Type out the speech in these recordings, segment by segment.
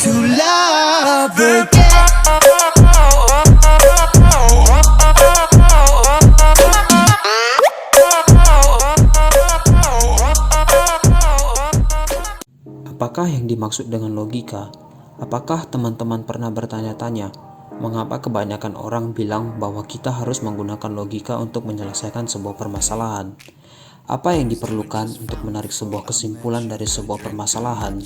to love again. Apakah yang dimaksud dengan logika? Apakah teman-teman pernah bertanya-tanya, mengapa kebanyakan orang bilang bahwa kita harus menggunakan logika untuk menyelesaikan sebuah permasalahan? Apa yang diperlukan untuk menarik sebuah kesimpulan dari sebuah permasalahan?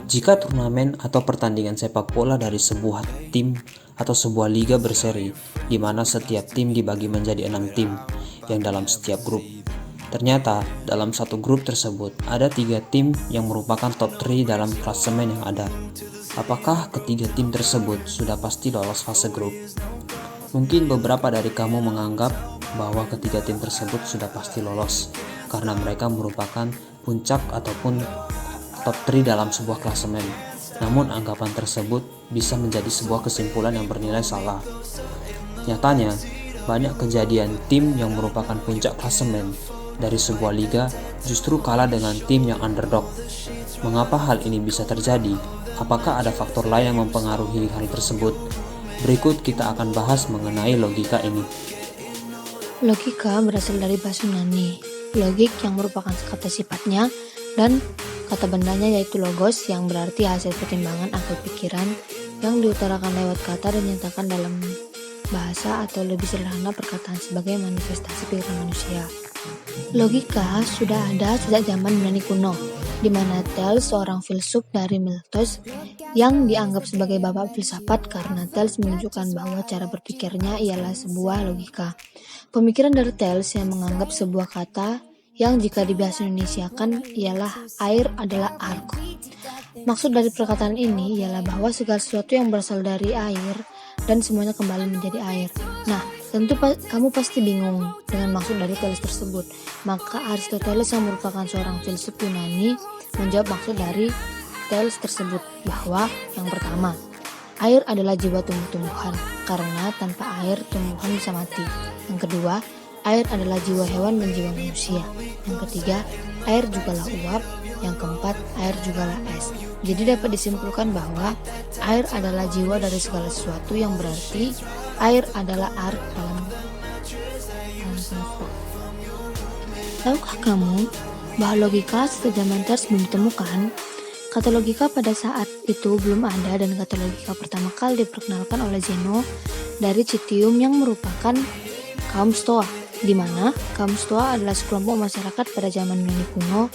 Jika turnamen atau pertandingan sepak bola dari sebuah tim atau sebuah liga berseri, di mana setiap tim dibagi menjadi 6 tim yang dalam setiap grup. Ternyata, dalam satu grup tersebut, ada 3 tim yang merupakan top 3 dalam klasemen yang ada. Apakah ketiga tim tersebut sudah pasti lolos fase grup? Mungkin beberapa dari kamu menganggap bahwa ketiga tim tersebut sudah pasti lolos, karena mereka merupakan puncak ataupun top 3 dalam sebuah klasemen. Namun, anggapan tersebut bisa menjadi sebuah kesimpulan yang bernilai salah. Nyatanya, banyak kejadian tim yang merupakan puncak klasemen dari sebuah liga justru kalah dengan tim yang underdog. Mengapa hal ini bisa terjadi? Apakah ada faktor lain yang mempengaruhi hal tersebut? Berikut kita akan bahas mengenai logika ini. Logika berasal dari bahasa Yunani, logik yang merupakan kata sifatnya dan kata bendanya yaitu logos yang berarti hasil pertimbangan akal pikiran yang diutarakan lewat kata dan dinyatakan dalam bahasa atau lebih sederhana perkataan sebagai manifestasi pikiran manusia. Logika sudah ada sejak zaman Yunani kuno, di mana Thales, seorang filsuf dari Miletus, yang dianggap sebagai bapak filsafat karena Thales menunjukkan bahwa cara berpikirnya ialah sebuah logika. Pemikiran dari Thales yang menganggap sebuah kata yang jika dibahasa Indonesiakan ialah air adalah argo. Maksud dari perkataan ini ialah bahwa segala sesuatu yang berasal dari air dan semuanya kembali menjadi air. Nah, tentu kamu pasti bingung dengan maksud dari Thales tersebut. Maka Aristoteles yang merupakan seorang filsuf Yunani menjawab maksud dari Thales tersebut bahwa yang pertama, air adalah jiwa tumbuh-tumbuhan karena tanpa air tumbuhan bisa mati. Yang kedua, air adalah jiwa hewan dan jiwa manusia. Yang ketiga, air jugalah uap. Yang keempat, air jugalah es. Jadi dapat disimpulkan bahwa air adalah jiwa dari segala sesuatu, yang berarti air adalah ark dalam semesta. Tahukah kamu bahwa logika sejak zaman Thales belum ditemukan? Kata logika pada saat itu belum ada, dan kata logika pertama kali diperkenalkan oleh Zeno dari Citium yang merupakan kaum Stoa, di mana kaum Stoa adalah sekelompok masyarakat pada zaman Yunani kuno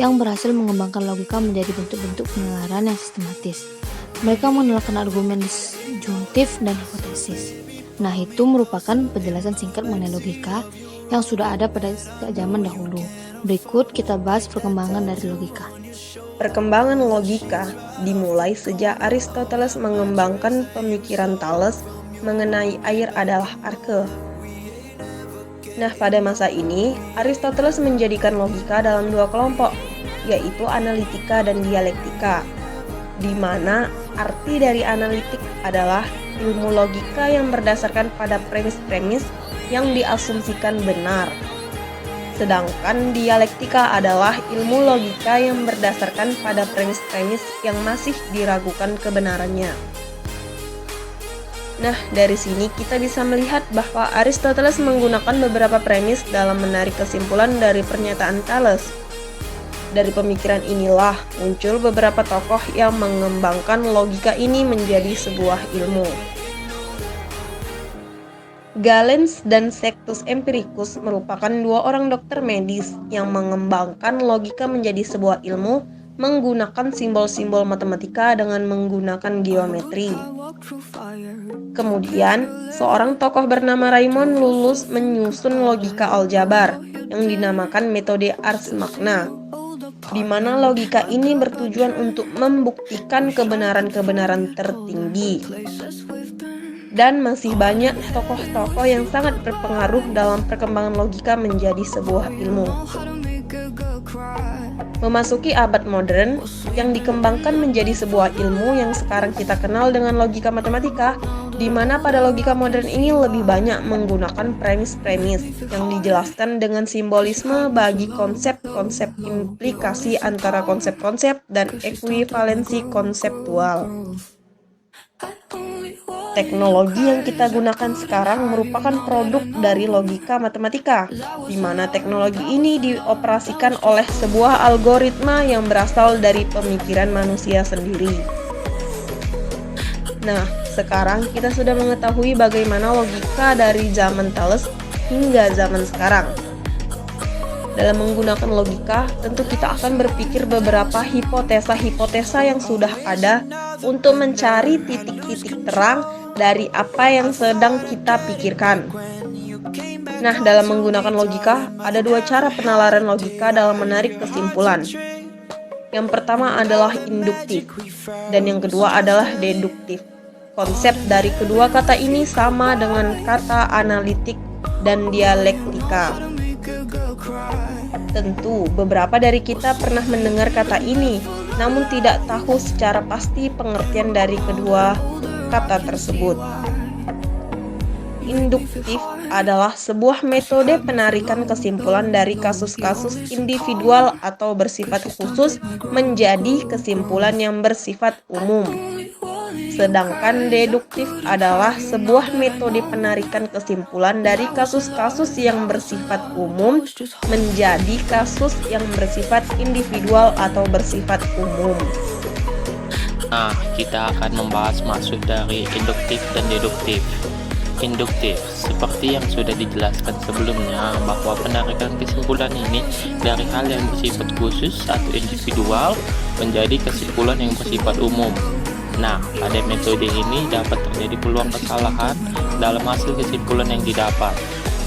yang berhasil mengembangkan logika menjadi bentuk-bentuk penalaran yang sistematis. Mereka mengenalkan argumen disjuntif dan hipotesis. Nah, itu merupakan penjelasan singkat mengenai logika yang sudah ada pada zaman dahulu. Berikut kita bahas perkembangan dari logika. Perkembangan logika dimulai sejak Aristoteles mengembangkan pemikiran Thales mengenai air adalah arke. Nah, pada masa ini, Aristoteles menjadikan logika dalam 2 kelompok, yaitu analitika dan dialektika, di mana arti dari analitik adalah ilmu logika yang berdasarkan pada premis-premis yang diasumsikan benar. Sedangkan dialektika adalah ilmu logika yang berdasarkan pada premis-premis yang masih diragukan kebenarannya. Nah, dari sini kita bisa melihat bahwa Aristoteles menggunakan beberapa premis dalam menarik kesimpulan dari pernyataan Thales. Dari pemikiran inilah muncul beberapa tokoh yang mengembangkan logika ini menjadi sebuah ilmu. Galens dan Sextus Empiricus merupakan 2 orang dokter medis yang mengembangkan logika menjadi sebuah ilmu menggunakan simbol-simbol matematika dengan menggunakan geometri. Kemudian, seorang tokoh bernama Raymond lulus menyusun logika aljabar yang dinamakan metode Ars Magna, di mana logika ini bertujuan untuk membuktikan kebenaran-kebenaran tertinggi. Dan masih banyak tokoh-tokoh yang sangat berpengaruh dalam perkembangan logika menjadi sebuah ilmu. Memasuki abad modern, yang dikembangkan menjadi sebuah ilmu yang sekarang kita kenal dengan logika matematika, di mana pada logika modern ini lebih banyak menggunakan premis-premis yang dijelaskan dengan simbolisme bagi konsep-konsep implikasi antara konsep-konsep dan ekuivalensi konseptual. Teknologi yang kita gunakan sekarang merupakan produk dari logika matematika, di mana teknologi ini dioperasikan oleh sebuah algoritma yang berasal dari pemikiran manusia sendiri. Nah, sekarang kita sudah mengetahui bagaimana logika dari zaman Thales hingga zaman sekarang. Dalam menggunakan logika, tentu kita akan berpikir beberapa hipotesa-hipotesa yang sudah ada untuk mencari titik-titik terang dari apa yang sedang kita pikirkan. Nah, dalam menggunakan logika, ada dua cara penalaran logika dalam menarik kesimpulan. Yang pertama adalah induktif, dan yang kedua adalah deduktif. Konsep dari kedua kata ini sama dengan kata analitik dan dialektika. Tentu, beberapa dari kita pernah mendengar kata ini, namun tidak tahu secara pasti pengertian dari kedua kata tersebut. Induktif adalah sebuah metode penarikan kesimpulan dari kasus-kasus individual atau bersifat khusus menjadi kesimpulan yang bersifat umum. Sedangkan deduktif adalah sebuah metode penarikan kesimpulan dari kasus-kasus yang bersifat umum menjadi kasus yang bersifat individual atau bersifat umum. Nah, kita akan membahas maksud dari induktif dan deduktif. Induktif, seperti yang sudah dijelaskan sebelumnya, bahwa penarikan kesimpulan ini dari hal yang bersifat khusus atau individual menjadi kesimpulan yang bersifat umum. Nah, pada metode ini dapat terjadi peluang kesalahan dalam hasil kesimpulan yang didapat,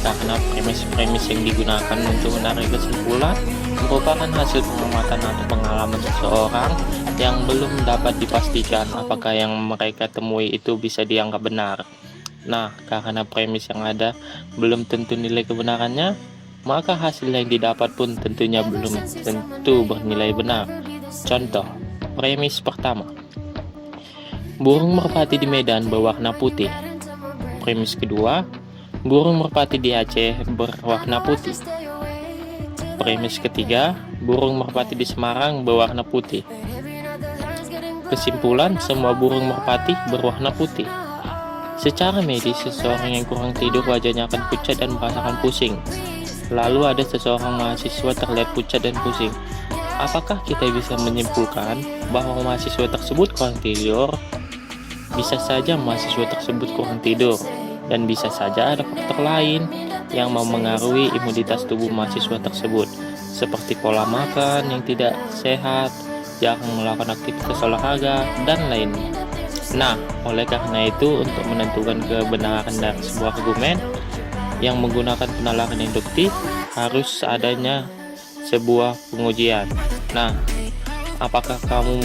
karena premis-premis yang digunakan untuk menarik kesimpulan merupakan hasil pengamatan atau pengalaman seseorang yang belum dapat dipastikan apakah yang mereka temui itu bisa dianggap benar. Nah, karena premis yang ada belum tentu nilai kebenarannya, maka hasil yang didapat pun tentunya belum tentu bernilai benar. Contoh, premis pertama. Burung merpati di Medan berwarna putih. Premis kedua, burung merpati di Aceh berwarna putih. Premis ketiga, burung merpati di Semarang berwarna putih. Kesimpulan, semua burung merpati berwarna putih. Secara medis, seseorang yang kurang tidur wajahnya akan pucat dan merasakan pusing. Lalu ada seseorang mahasiswa terlihat pucat dan pusing. Apakah kita bisa menyimpulkan bahwa mahasiswa tersebut kurang tidur? Bisa saja mahasiswa tersebut kurang tidur, dan bisa saja ada faktor lain yang memengaruhi imunitas tubuh mahasiswa tersebut, seperti pola makan yang tidak sehat, jarang melakukan aktivitas olahraga, dan lainnya. Nah, oleh karena itu, untuk menentukan kebenaran dari sebuah argumen yang menggunakan penalaran induktif, harus adanya sebuah pengujian. Nah, apakah kamu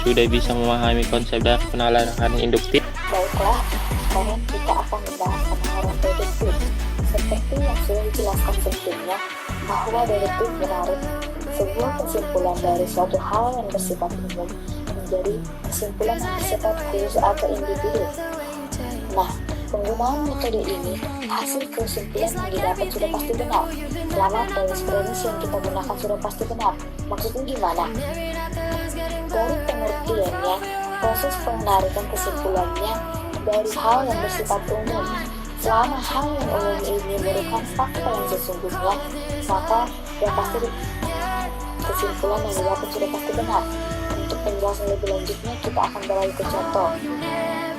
sudah bisa memahami konsep dari penalaran induktif? Baiklah, sekarang kita akan membahas penalaran deduktif. Seperti yang sudah dijelaskan sebelumnya, bahwa deduktif menarik sebuah kesimpulan dari suatu hal yang bersifat umum menjadi kesimpulan yang bersifat khusus atau individu. Nah, penggunaan metode ini, hasil kesimpulan yang didapat sudah pasti benar, selama premis-premis yang kita gunakan sudah pasti benar. Maksudnya gimana? Dari pengertiannya, proses penarikan kesimpulannya dari hal yang bersifat umum. Selama hal yang umum ini merupakan fakta yang sesungguhnya, maka sudah pasti kesimpulan yang didapat sudah pasti benar. Untuk penjelasan lebih lanjutnya, kita akan beralih ke contoh.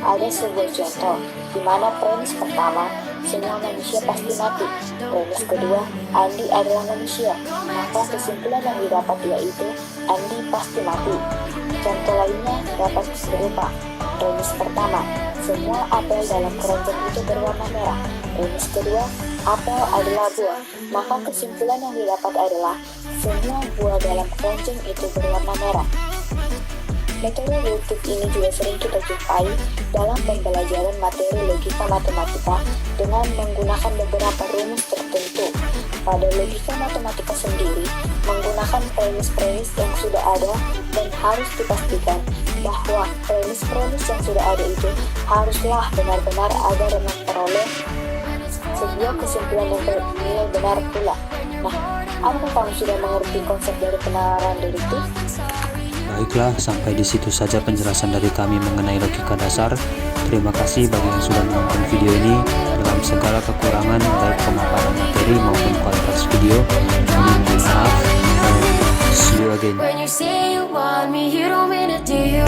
Ada sebuah contoh di mana premis pertama, semua manusia pasti mati. Premis kedua, Andi adalah manusia. Maka kesimpulan yang didapat yaitu Andi pasti mati. Contoh lainnya dapat berupa premis pertama, semua apel dalam keranjang itu berwarna merah. Premis kedua, apel adalah buah. Maka kesimpulan yang didapat adalah semua buah dalam keranjang itu berwarna merah. Metode deduktif ini juga sering kita jumpai dalam pembelajaran materi logika matematika dengan menggunakan beberapa rumus tertentu. Pada logika matematika sendiri, menggunakan premis-premis yang sudah ada dan harus dipastikan bahwa premis premis-premis yang sudah ada itu haruslah benar-benar ada dan memperoleh sebuah kesimpulan yang bernilai benar pula. Nah, apakah kamu sudah mengerti konsep dari penalaran deduktif? Baiklah, sampai di situ saja penjelasan dari kami mengenai logika dasar. Terima kasih bagi yang sudah menonton video ini. Dalam segala kekurangan baik pemaparan materi maupun kualitas video, kami mohon maaf. See you again. When you say you want me, you don't mean it, do you?